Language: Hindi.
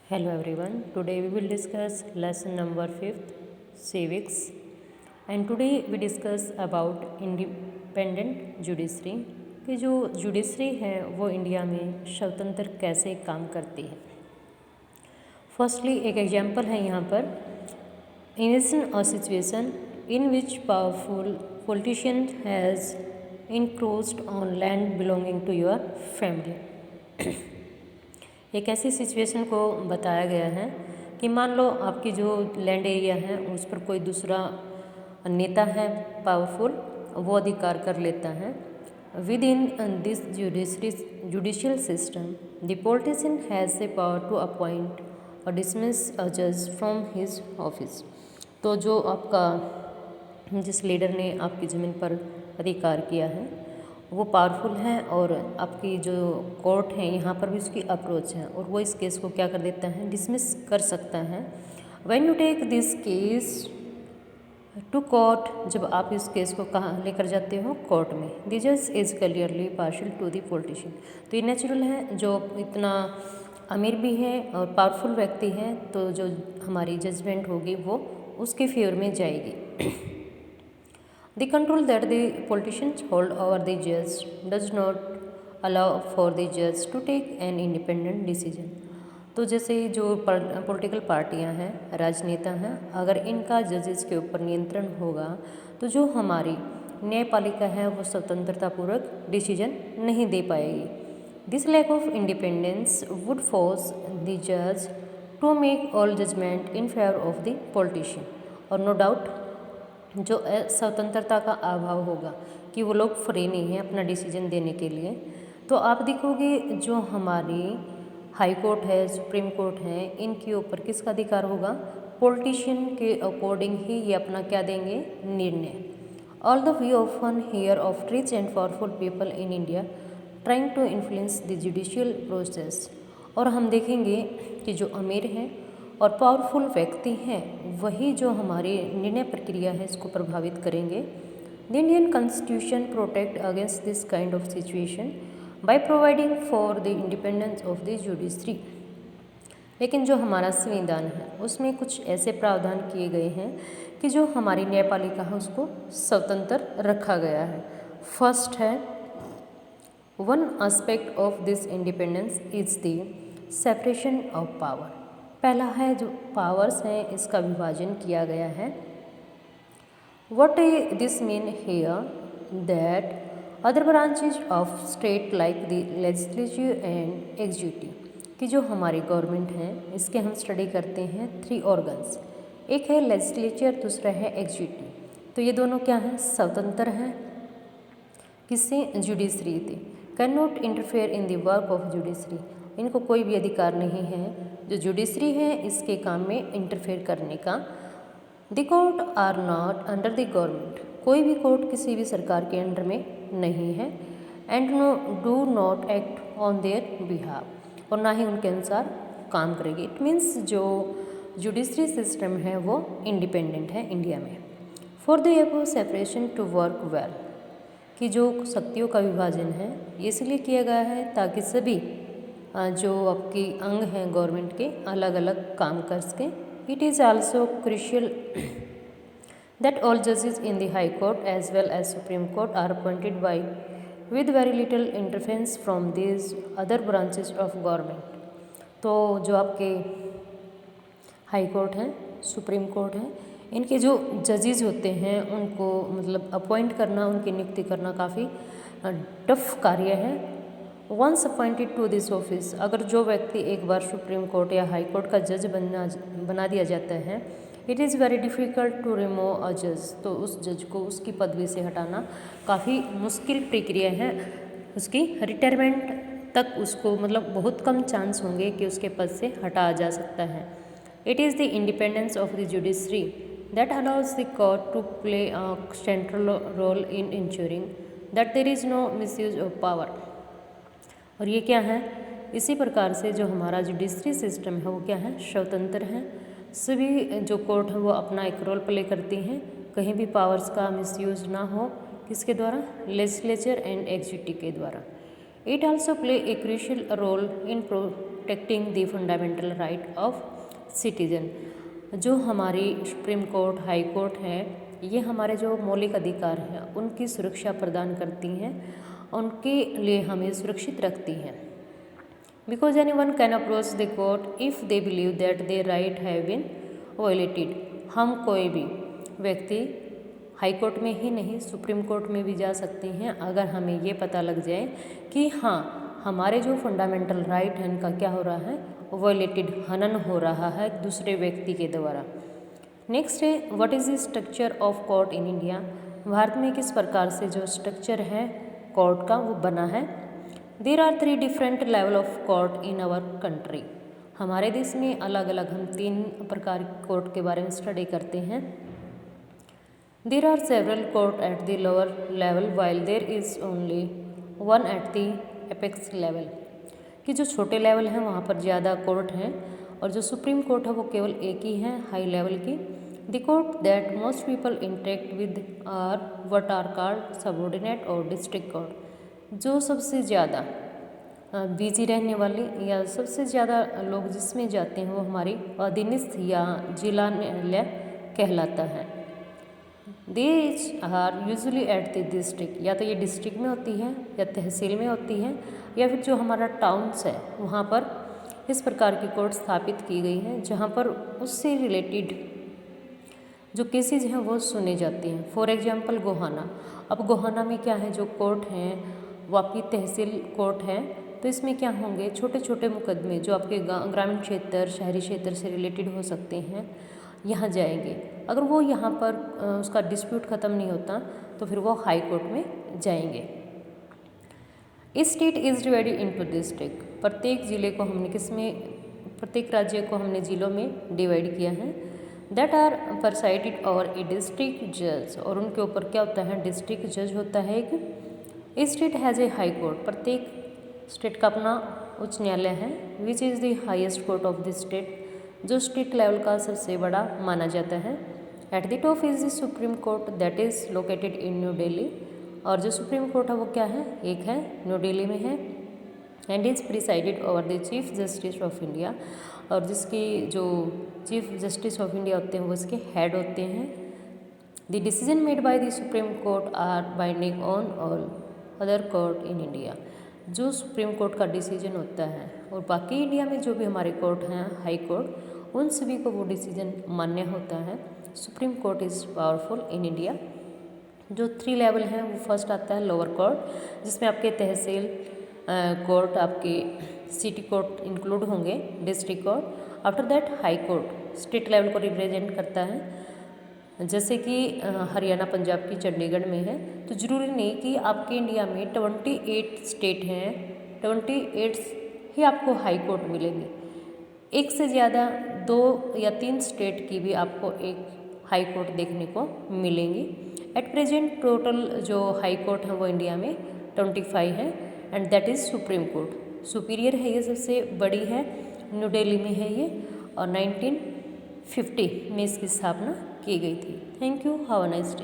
Hello everyone. Today we will discuss lesson number 5th civics, and today we discuss about independent judiciary कि जो जुडिशरी है वो इंडिया में स्वतंत्र कैसे काम करती है। फर्स्टली एक एग्जांपल है यहाँ पर, imagine a situation in which powerful politician has encroached on land belonging to your family. एक ऐसी सिचुएशन को बताया गया है कि मान लो आपकी जो लैंड एरिया है उस पर कोई दूसरा नेता है पावरफुल, वो अधिकार कर लेता है। With in this judicial system the politician has the power to appoint or dismiss a जज फ्रॉम हिज ऑफिस। तो जो आपका जिस लीडर ने आपकी ज़मीन पर अधिकार किया है वो पावरफुल है, और आपकी जो कोर्ट है यहाँ पर भी उसकी अप्रोच है और वो इस केस को क्या कर देता है, डिसमिस कर सकता है। When you take this case to court, जब आप इस केस को कहाँ लेकर जाते हो, कोर्ट में, द जज is clearly partial two the politician. तो ये नेचुरल है, जो इतना अमीर भी है और पावरफुल व्यक्ति है तो जो हमारी जजमेंट होगी वो उसके फेवर में जाएगी। The control that the politicians hold over the judge does not allow for the judge to take an independent decision. तो जैसे जो पॉलिटिकल पार्टियां हैं, राजनेता हैं, अगर इनका जजेस के ऊपर नियंत्रण होगा तो जो हमारी न्यायपालिका है वो स्वतंत्रतापूर्वक डिसीजन नहीं दे पाएगी। This lack of independence would force the जज to make all judgement in favour of the politician. और नो डाउट जो स्वतंत्रता का अभाव होगा कि वो लोग फ्री नहीं हैं अपना डिसीजन देने के लिए, तो आप देखोगे जो हमारी हाई कोर्ट है, सुप्रीम कोर्ट है, इनके ऊपर किसका अधिकार होगा, पॉलिटिशियन के अकॉर्डिंग ही ये अपना क्या देंगे, निर्णय। All the we often hear of rich and powerful people in India trying to influence the judicial process. और हम देखेंगे कि जो अमीर हैं और पावरफुल व्यक्ति हैं वही जो हमारी निर्णय प्रक्रिया है इसको प्रभावित करेंगे। The Indian constitution protect against this kind of situation by providing for the independence of the judiciary. लेकिन जो हमारा संविधान है उसमें कुछ ऐसे प्रावधान किए गए हैं कि जो हमारी न्यायपालिका है उसको स्वतंत्र रखा गया है। फर्स्ट है, one aspect of this independence is the separation of power. पहला है जो पावर्स हैं इसका विभाजन किया गया है। What this mean here that other branches of state like the legislature and executive, कि जो हमारी गवर्नमेंट है इसके हम स्टडी करते हैं 3 ऑर्गन्स, एक है लेजिस्लेचर, दूसरा है एग्जीक्यूटिव। तो ये दोनों क्या हैं, स्वतंत्र हैं किससे, जुडिशरी से। Can not interfere in the work of judiciary, इनको कोई भी अधिकार नहीं है जो जुडिशरी है इसके काम में इंटरफेयर करने का। The court are not under the government, कोई भी कोर्ट किसी भी सरकार के अंडर में नहीं है। And no do not act on their behalf, और ना ही उनके अनुसार काम करेगी। इट मीन्स जो जुडिशरी सिस्टम है वो इंडिपेंडेंट है इंडिया में। For the above separation to work well, कि जो शक्तियों का विभाजन है ये इसलिए किया गया है ताकि सभी जो आपकी अंग हैं गवर्नमेंट के अलग अलग काम कर सकें। It is also crucial that all जजेस in the high court as well as supreme court are appointed by with very little interference from these other branches of government. तो जो आपके हाई कोर्ट हैं, सुप्रीम कोर्ट हैं, इनके जो जजेस होते हैं उनको मतलब अपॉइंट करना, उनकी नियुक्ति करना काफ़ी टफ कार्य है। Once appointed to this office, अगर जो व्यक्ति एक बार सुप्रीम कोर्ट या हाई कोर्ट का जज बना दिया जाता है, it is very difficult to remove a जज, तो उस जज को उसकी पदवी से हटाना काफ़ी मुश्किल प्रक्रिया है। उसकी रिटायरमेंट तक उसको मतलब बहुत कम चांस होंगे कि उसके पद से हटाया जा सकता है। It is the independence of the judiciary that allows the court to play a central role in ensuring that there is no misuse of power. और ये क्या है, इसी प्रकार से जो हमारा जुडिशरी सिस्टम है वो क्या है, स्वतंत्र है। सभी जो कोर्ट है वो अपना एक रोल प्ले करती हैं, कहीं भी पावर्स का मिसयूज ना हो, किसके द्वारा, लेजिस्लेचर एंड एग्जीक्यूटिव के द्वारा। It also play a crucial role in protecting the fundamental right of citizen. जो हमारी सुप्रीम कोर्ट, हाई कोर्ट है, ये हमारे जो मौलिक अधिकार हैं उनकी सुरक्षा प्रदान करती हैं, उनके लिए हमें सुरक्षित रखती हैं। Because anyone can approach the court if they believe that their right have been violated. हम कोई भी व्यक्ति हाई कोर्ट में ही नहीं सुप्रीम कोर्ट में भी जा सकते हैं अगर हमें ये पता लग जाए कि हाँ हमारे जो फंडामेंटल राइट हैं इनका क्या हो रहा है, वायलेटेड, हनन हो रहा है दूसरे व्यक्ति के द्वारा। नेक्स्ट है what is the structure of court in India. Bharat में किस प्रकार से जो स्ट्रक्चर है कोर्ट का वो बना है। There are 3 different level of court in our country. हमारे देश में अलग अलग हम 3 प्रकार के कोर्ट के बारे में स्टडी करते हैं। There are several court at the lower level while there is only one at the apex level. कि जो छोटे लेवल हैं वहाँ पर ज़्यादा कोर्ट हैं और जो सुप्रीम कोर्ट है वो केवल एक ही है हाई लेवल की। The court that most people interact with are what are called subordinate or district court. जो सबसे ज़्यादा बिजी रहने वाली या सबसे ज़्यादा लोग जिसमें जाते हैं वो हमारी अधीनस्थ या जिला न्यायालय कहलाता है। These are usually at the district, या तो ये डिस्ट्रिक्ट में होती है या तहसील में होती है या फिर जो हमारा टाउन्स है वहाँ पर इस प्रकार की कोर्ट स्थापित की गई हैं जहाँ पर उससे रिलेटेड जो केसेज हैं वो सुने जाते हैं। For example Gohana. अब गोहाना में क्या है, जो कोर्ट हैं वो आपकी तहसील कोर्ट है, तो इसमें क्या होंगे, छोटे छोटे मुकदमे जो आपके ग्रामीण क्षेत्र, शहरी क्षेत्र से रिलेटेड हो सकते हैं, यहाँ जाएंगे। अगर वो यहाँ पर उसका डिस्प्यूट ख़त्म नहीं होता तो फिर वो हाई कोर्ट में जाएंगे। State is divided into district. प्रत्येक ज़िले को हमने प्रत्येक राज्य को हमने ज़िलों में डिवाइड किया है। That are presided over a district जज, और उनके ऊपर क्या होता है, डिस्ट्रिक्ट जज होता है एक। State has a high court. प्रत्येक स्टेट का अपना उच्च न्यायालय है। Which is the highest court of the state, जो स्टेट लेवल का सबसे बड़ा माना जाता है। At the top is the supreme court that is located in new Delhi, और जो सुप्रीम कोर्ट है वो क्या है, एक है, न्यू दिल्ली में है। And is presided over the chief justice of India, और जिसकी जो चीफ जस्टिस ऑफ इंडिया होते हैं वो इसके हेड होते हैं। The decision made by the supreme court are binding on all other court in India. जो सुप्रीम कोर्ट का डिसीजन होता है और बाकी इंडिया में जो भी हमारे कोर्ट हैं हाई कोर्ट, उन सभी को वो डिसीजन मान्य होता है। Supreme court is powerful in India. जो 3 लेवल हैं वो फर्स्ट आता है लोअर कोर्ट, जिसमें आपके तहसील कोर्ट, आपके सिटी कोर्ट इंक्लूड होंगे, district court. After that high court state level को रिप्रेजेंट करता है। जैसे कि हरियाणा, पंजाब की चंडीगढ़ में है, तो ज़रूरी नहीं कि आपके इंडिया में 28 स्टेट हैं, 28 ही आपको हाई कोर्ट मिलेंगे। एक से ज़्यादा 2 या 3 स्टेट की भी आपको एक हाई कोर्ट देखने को मिलेंगी। एट प्रेजेंट टोटल जो हाई कोर्ट है वो इंडिया में 25 है, and that is supreme court. Superior है, ये सबसे बड़ी है, न्यू दिल्ली में है ये, और 1950 में इसकी स्थापना की गई थी। Thank you, have a nice day.